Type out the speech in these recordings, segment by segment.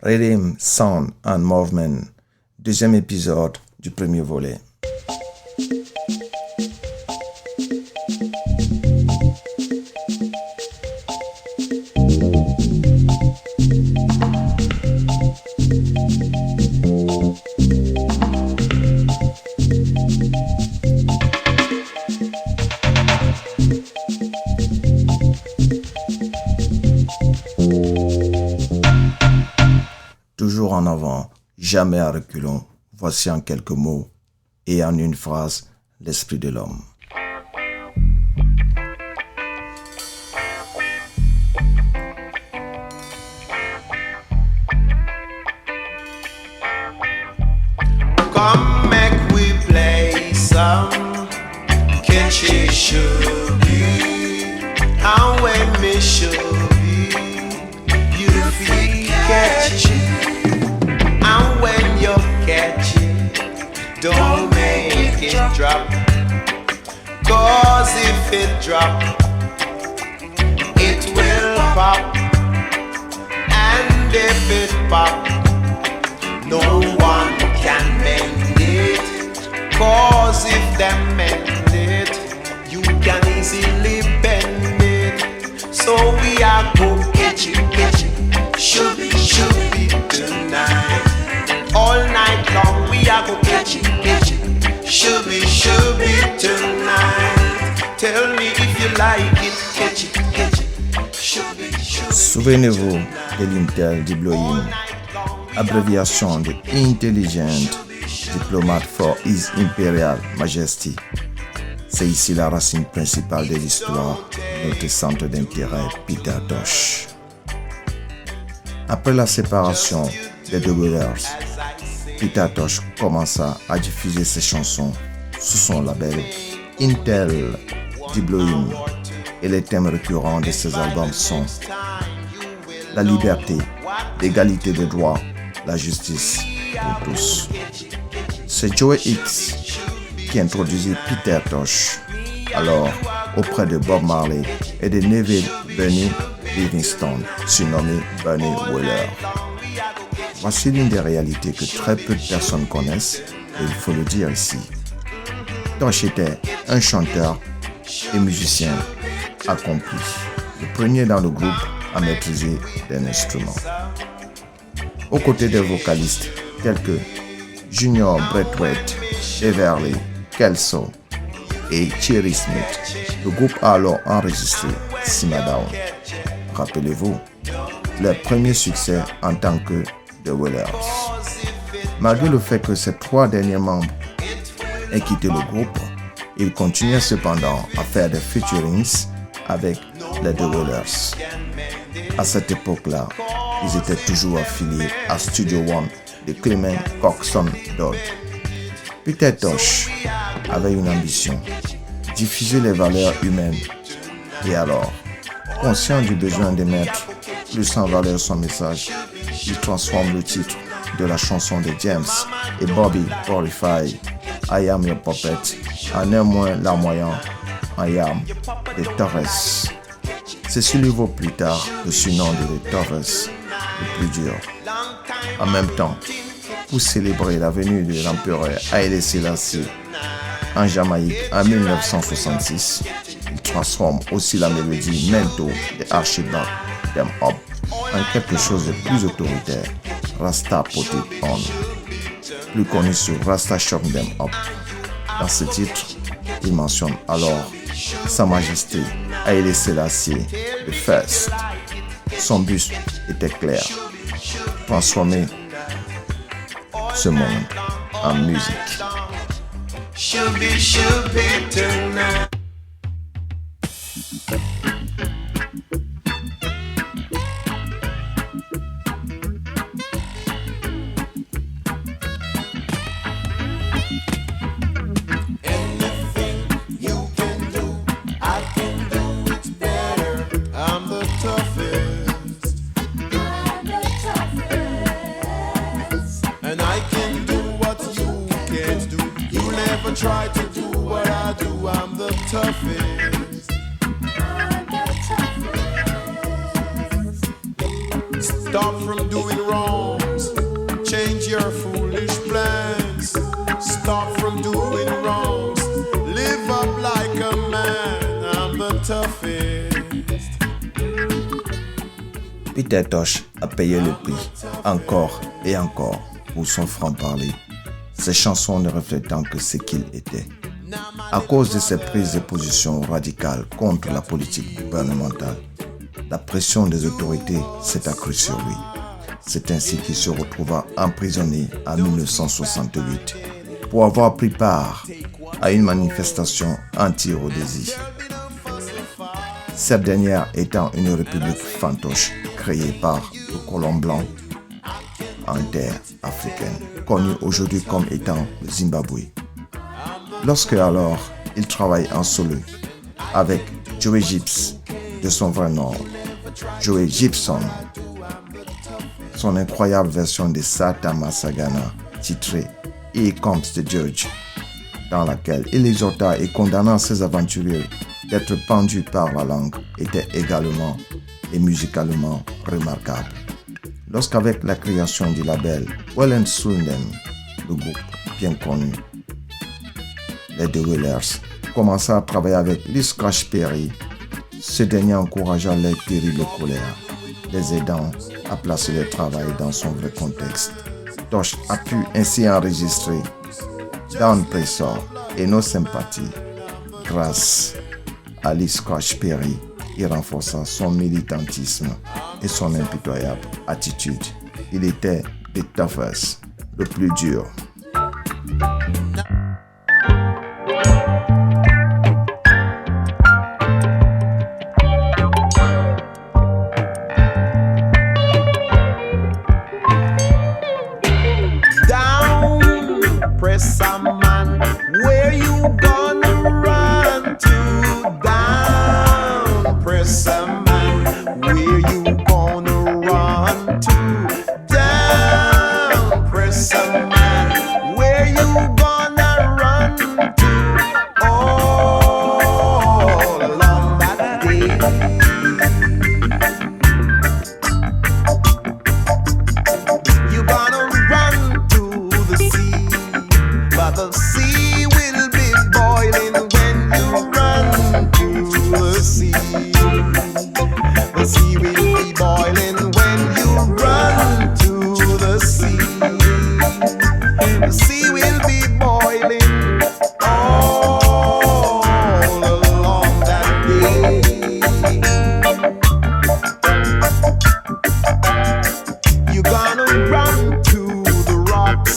Rhythm, Sound and Movement, deuxième épisode du premier volet. Toujours en avant, jamais à reculons. Voici en quelques mots et en une phrase l'esprit de l'homme. Come make we play some catchy shubi. And when me shubi, you feel catchy. And when you catch it, don't make it drop. Cause if it drop, it will pop. And if it pop, no one can mend it. Cause if them mend it, you can easily bend it. So we are go catch it, should be tonight. All night long we are go catch it, should be tonight. Tell me if you like it, catch it, should be. Souvenez-vous de l'Intel Diploim, abréviation de Intelligent Diplomat for His Imperial Majesty. C'est ici la racine principale de l'histoire de notre centre d'intérêt Peter Tosh. Après la séparation des deux Brothers, Peter Tosh commença à diffuser ses chansons sous son label Intel Diploim et les thèmes récurrents de ses albums sont la liberté, l'égalité des droits, la justice pour tous. C'est Joey X qui introduisit Peter Tosh, alors auprès de Bob Marley et de Neville Bunny Livingstone, surnommé Bunny Wailer. Voici l'une des réalités que très peu de personnes connaissent, et il faut le dire ici. Tosh était un chanteur et musicien accompli, le premier dans le groupe à maîtriser d'un instrument. Aux côtés des vocalistes tels que Junior Braithwaite, Everly, Kelso et Thierry Smith, le groupe a alors enregistré Simmer Down. Rappelez-vous, leur premier succès en tant que The Wailers. Malgré le fait que ces trois derniers membres aient quitté le groupe, ils continuaient cependant à faire des featurings avec les The Wailers. À cette époque-là, ils étaient toujours affiliés à Studio One de Clement Coxon Dodd. Peter Tosh avait une ambition, diffuser les valeurs humaines. Et alors, conscient du besoin de mettre plus en valeur son message, il transforme le titre de la chanson de James et Bobby Purify, I Am Your Puppet, en un moins larmoyant I Am de Torres. Ceci lui vaut plus tard le surnom de Torres, le plus dur. En même temps, pour célébrer la venue de l'empereur Haile Selassie en Jamaïque en 1966, il transforme aussi la mélodie Mento de Archibald Dem Up en quelque chose de plus autoritaire, Rasta Put It On, plus connu sur Rasta Shock Dem Up. Dans ce titre, il mentionne alors Sa Majesté Haile Selassie the First. Son but était clair, transformer ce monde en musique. In never try to do what I do, I'm the toughest. Stop from doing wrongs, change your foolish plans. Stop from doing wrongs, live up like a man, I'm the toughest. Peter Tosh a payé le prix, encore et encore, pour son franc-parler, ses chansons ne reflétant que ce qu'il était. À cause de ses prises de position radicales contre la politique gouvernementale, la pression des autorités s'est accrue sur lui. C'est ainsi qu'il se retrouva emprisonné en 1968 pour avoir pris part à une manifestation anti-Rhodésie. Cette dernière étant une république fantoche créée par le colon blanc en terre africaine, connue aujourd'hui comme étant le Zimbabwe. Lorsque alors il travaille en solo avec Joey Gibbs, de son vrai nom, Joey Gibson, son incroyable version de Sata Masagana titrée Here Comes the Judge, dans laquelle il exhorta et condamna ses aventuriers d'être pendus par la langue, était également et musicalement remarquable. Lorsqu'avec la création du label Well & Swindon, le groupe bien connu, les The Wailers, commença à travailler avec Lee Scratch Perry, ce dernier encouragea les terribles colères, les aidant à placer le travail dans son vrai contexte. Tosh a pu ainsi enregistrer Down Pressure et No Sympathy. Grâce à Lee Scratch Perry, il renforça son militantisme et son impitoyable attitude. Il était the toughest, le plus dur. Press a man, where you gonna run to? Down, press a man, where you gonna run to? Down, press a man, where you gonna run to? All along that day, you gonna run to the sea. But the sea will be boiling when you run to the sea. The sea will be boiling when you run to the sea. The sea will be boiling all along that day. You're gonna run to the rocks.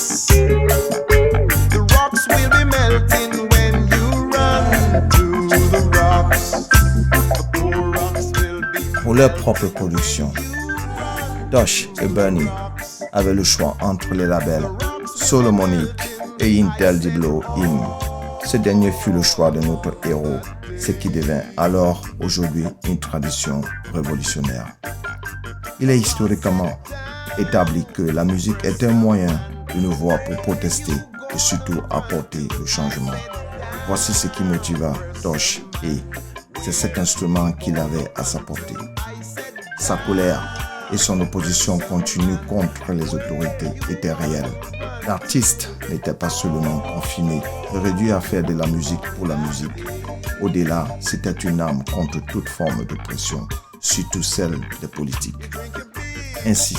Will be melting when you run to the rocks. The poor rocks will be. Pour leur propre production, Tosh et Bernie avaient le choix entre les labels Solomonic et Intel Diblo Im. Ce dernier fut le choix de notre héros, ce qui devint alors aujourd'hui une tradition révolutionnaire. Il est historiquement établi que la musique est un moyen d'une voix pour protester et surtout apporter le changement. Voici ce qui motiva Tosh et c'est cet instrument qu'il avait à sa portée. Sa colère et son opposition continue contre les autorités étaient réelles. L'artiste n'était pas seulement confiné, réduit à faire de la musique pour la musique. Au-delà, c'était une arme contre toute forme de pression, surtout celle des politiques. Ainsi,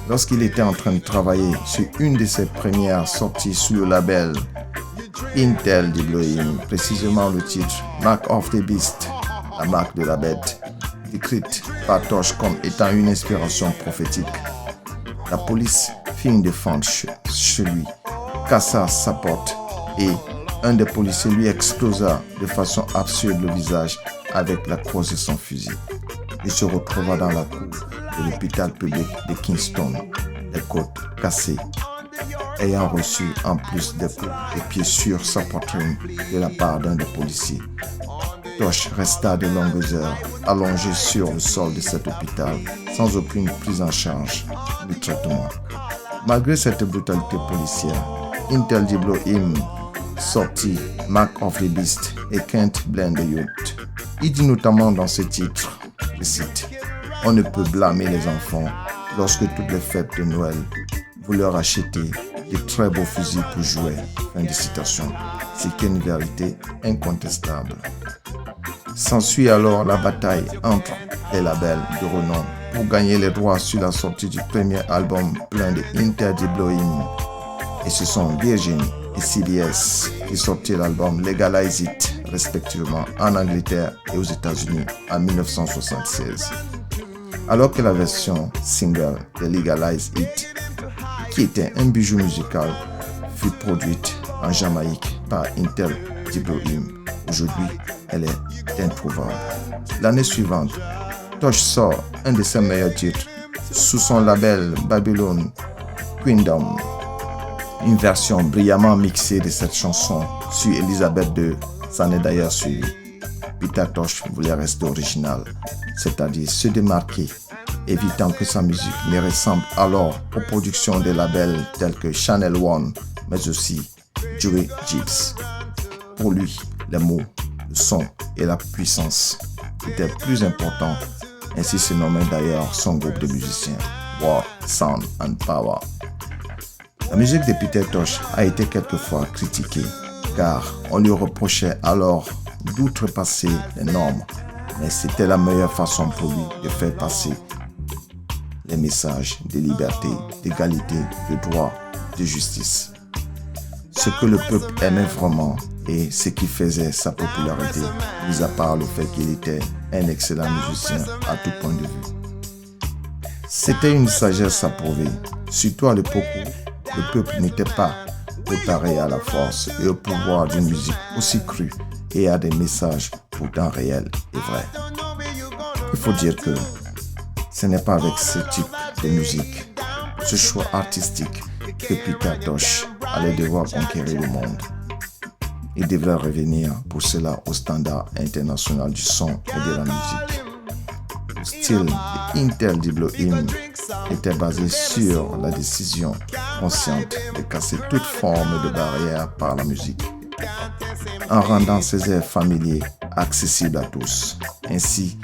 lorsqu'il était en train de travailler sur une de ses premières sorties sur le label Intel Diblo Im, précisément le titre Mark of the Beast, la marque de la bête, décrite par Tosh comme étant une inspiration prophétique. La police fit une défense chez lui, cassa sa porte et un des policiers lui explosa de façon absurde le visage avec la crosse de son fusil. Il se retrouva dans la cour de l'hôpital public de Kingston, les côtes cassées, ayant reçu en plus des coups de pied sur sa poitrine de la part d'un des policiers. Tosh resta de longues heures allongé sur le sol de cet hôpital sans aucune prise en charge du traitement. Malgré cette brutalité policière, Intel Diblo Im sorti Mark of the Beast et Can't Blame the Youth. Il dit notamment dans ce titre, je cite, « On ne peut blâmer les enfants lorsque toutes les fêtes de Noël, vous leur achetez de très beaux fusils pour jouer. » Fin de citation. C'est une vérité incontestable. S'ensuit alors la bataille entre les labels de renom pour gagner les droits sur la sortie du premier album plein de Intel Dibloim. Et ce sont Virgin et CBS qui sortirent l'album Legalize It respectivement en Angleterre et aux États-Unis en 1976. Alors que la version single de Legalize It, qui était un bijou musical, fut produite en Jamaïque par Intel Dibloim. Aujourd'hui, elle est introuvable. L'année suivante, Tosh sort un de ses meilleurs titres sous son label Babylon Queendom. Une version brillamment mixée de cette chanson sur Elizabeth II s'en est d'ailleurs suivie. Peter Tosh voulait rester original, c'est-à-dire se démarquer, évitant que sa musique ne ressemble alors aux productions des labels tels que Channel One, mais aussi Joey Gibbs. Pour lui, les mots, le son et la puissance étaient plus importants. Ainsi se nommait d'ailleurs son groupe de musiciens, War, Sound and Power. La musique de Peter Tosh a été quelquefois critiquée, car on lui reprochait alors d'outrepasser les normes, mais c'était la meilleure façon pour lui de faire passer les messages de liberté, d'égalité, de droit, de justice. Ce que le peuple aimait vraiment et ce qui faisait sa popularité, mis à part le fait qu'il était un excellent musicien à tout point de vue. C'était une sagesse approuvée, surtout à l'époque où le peuple n'était pas préparé à la force et au pouvoir d'une musique aussi crue et à des messages pourtant réels et vrais. Il faut dire que ce n'est pas avec ce type de musique, ce choix artistique, que Peter Tosh allait devoir conquérir le monde. Il devrait revenir pour cela au standard international du son et de la musique. Le style de Intel Dibloim était basé sur la décision consciente de casser toute forme de barrière par la musique, en rendant ses airs familiers accessibles à tous, ainsi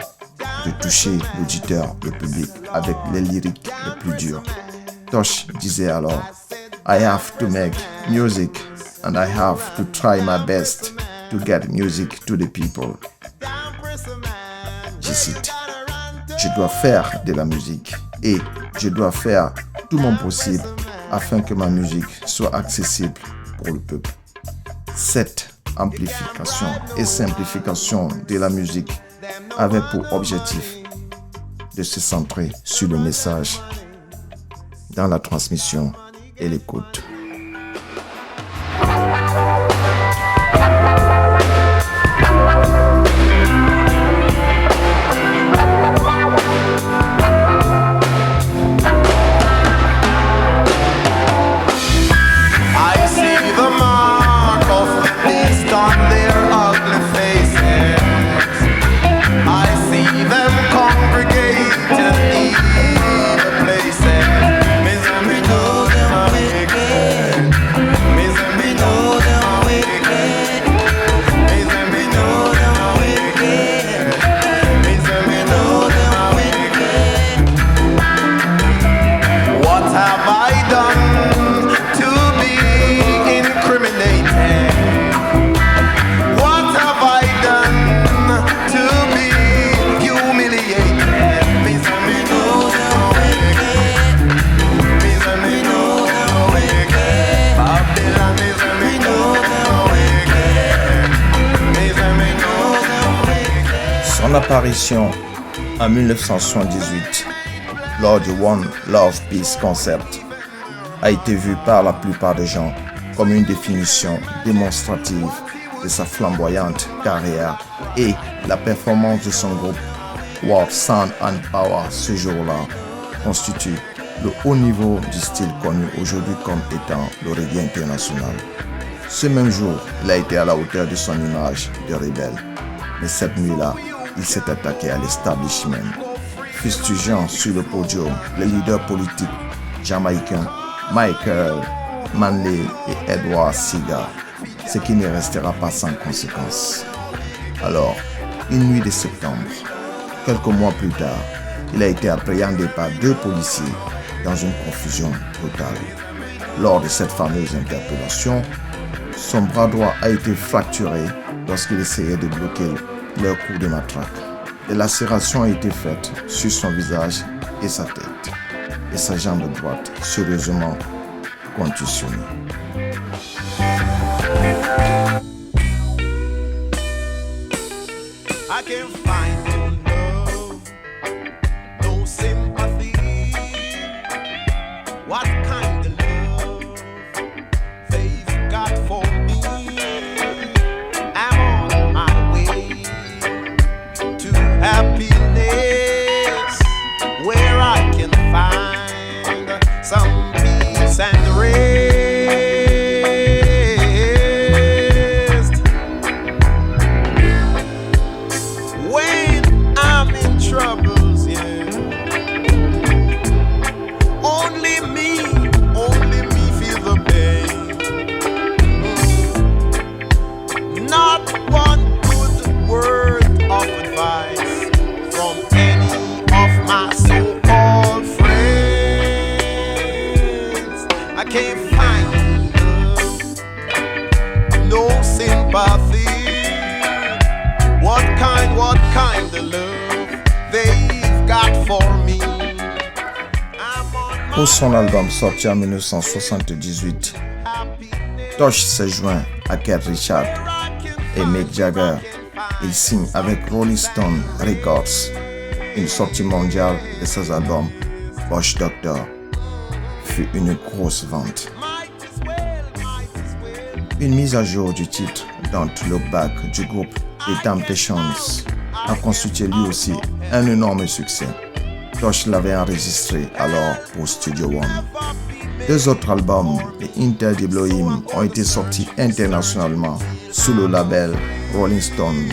de toucher l'auditeur, le public, avec les lyriques les plus durs. Tosh disait alors, « I have to make music and I have to try my best to get music to the people. » Je cite, « Je dois faire de la musique et je dois faire tout mon possible afin que ma musique soit accessible pour le peuple. » Cette amplification et simplification de la musique avait pour objectif de se centrer sur le message dans la transmission et l'écoute. Son apparition en 1978 lors du One Love Peace Concert a été vue par la plupart des gens comme une définition démonstrative de sa flamboyante carrière et la performance de son groupe War, Sound and Power ce jour-là constitue le haut niveau du style connu aujourd'hui comme étant le reggae international. Ce même jour, il a été à la hauteur de son image de rebelle. Mais cette nuit-là, il s'est attaqué à l'establishment, fustigeant sur le podium les leaders politiques jamaïcains Michael Manley et Edward Seagar. ce qui ne restera pas sans conséquence. Alors, une nuit de septembre, quelques mois plus tard, il a été appréhendé par 2 policiers dans une confusion totale. Lors de cette fameuse interpellation, son bras droit a été fracturé lorsqu'il essayait de bloquer leur coup de matraque. Des lacérations ont été faites sur son visage et sa tête, et sa jambe droite sérieusement contusionnée. I can't find no love, no sympathy. What kind of love they've got for me? I'm on my way to happiness, where I can find some peace and rest. When I'm in troubles, yeah, only me feel the pain. Not one good word of advice from any of my so-called friends. I can't find love, no sympathy. What kind of love they've got for me? Pour son album sorti en 1978, Tosh s'est joint à Keith Richards et Mick Jagger. Il signe avec Rolling Stone Records. Une sortie mondiale de ses albums, Bush Doctor, fut une grosse vente. Une mise à jour du titre Don't Look Back du groupe The Temptations a constitué lui aussi un énorme succès. Tosh l'avait enregistré alors pour Studio One. 2 autres albums de Intel Dibloim ont été sortis internationalement sous le label Rolling Stone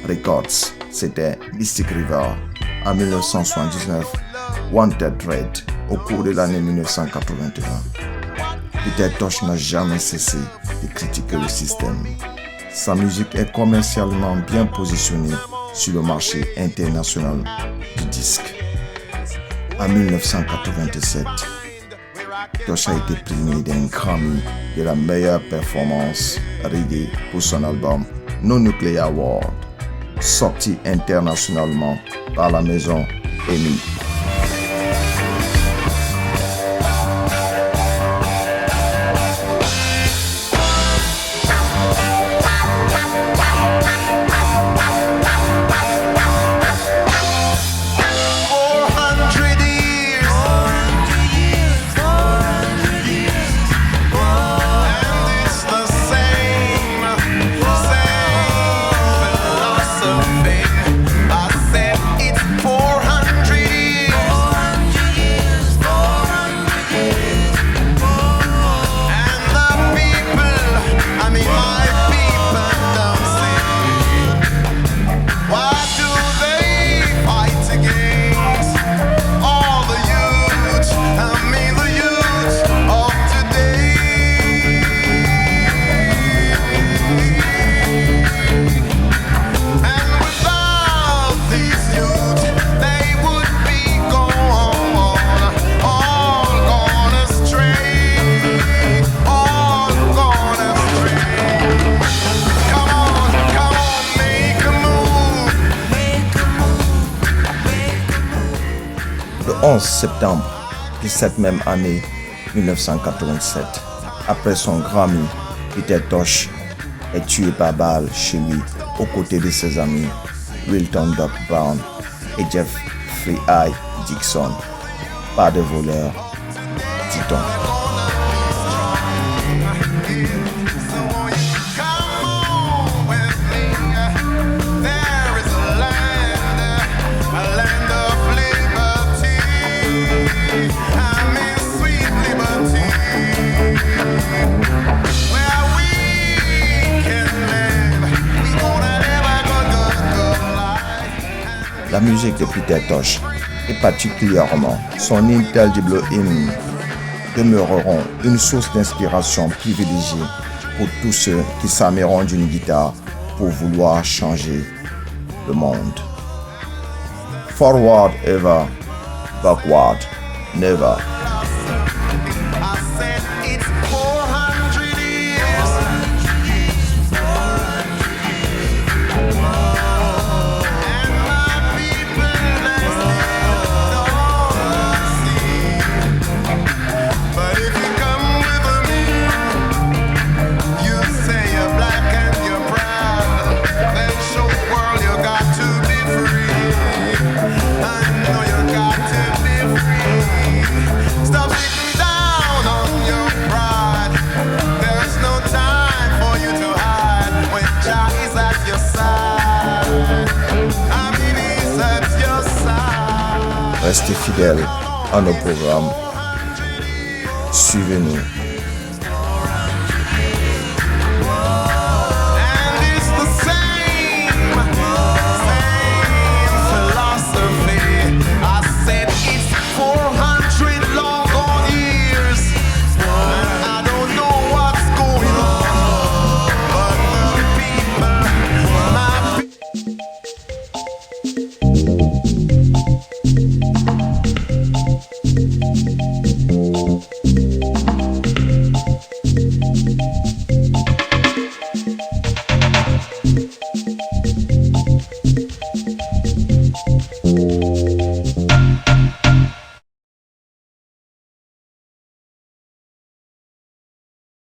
Records. C'était Mystic River en 1979, Wanted Red au cours de l'année 1981. Peter Tosh n'a jamais cessé de critiquer le système. Sa musique est commercialement bien positionnée sur le marché international du disque. En 1987, Tosh a été primé d'un Grammy de la meilleure performance reggae pour son album No Nuclear World, sorti internationalement par la maison EMI. Le 11 septembre de cette même année 1987, après son Grammy, Peter Tosh est tué par balle chez lui aux côtés de ses amis Wilton Doc Brown et Jeff Free Eye Dixon par des voleurs, dit-on. La musique de Peter Tosh et particulièrement son Intel Dibloim demeureront une source d'inspiration privilégiée pour tous ceux qui s'armeront d'une guitare pour vouloir changer le monde. Forward ever, backward never. I said it's 400 years. And my people, they still don't see. But if you come with me, you say you're black and you're proud. Then show the world you got to be free. I know you got to be free. Stop sitting down on your pride. There's no time for you to hide when Jah is at your side. I mean, he's at your side. Restez fidèles à nos programmes. Suivez-nous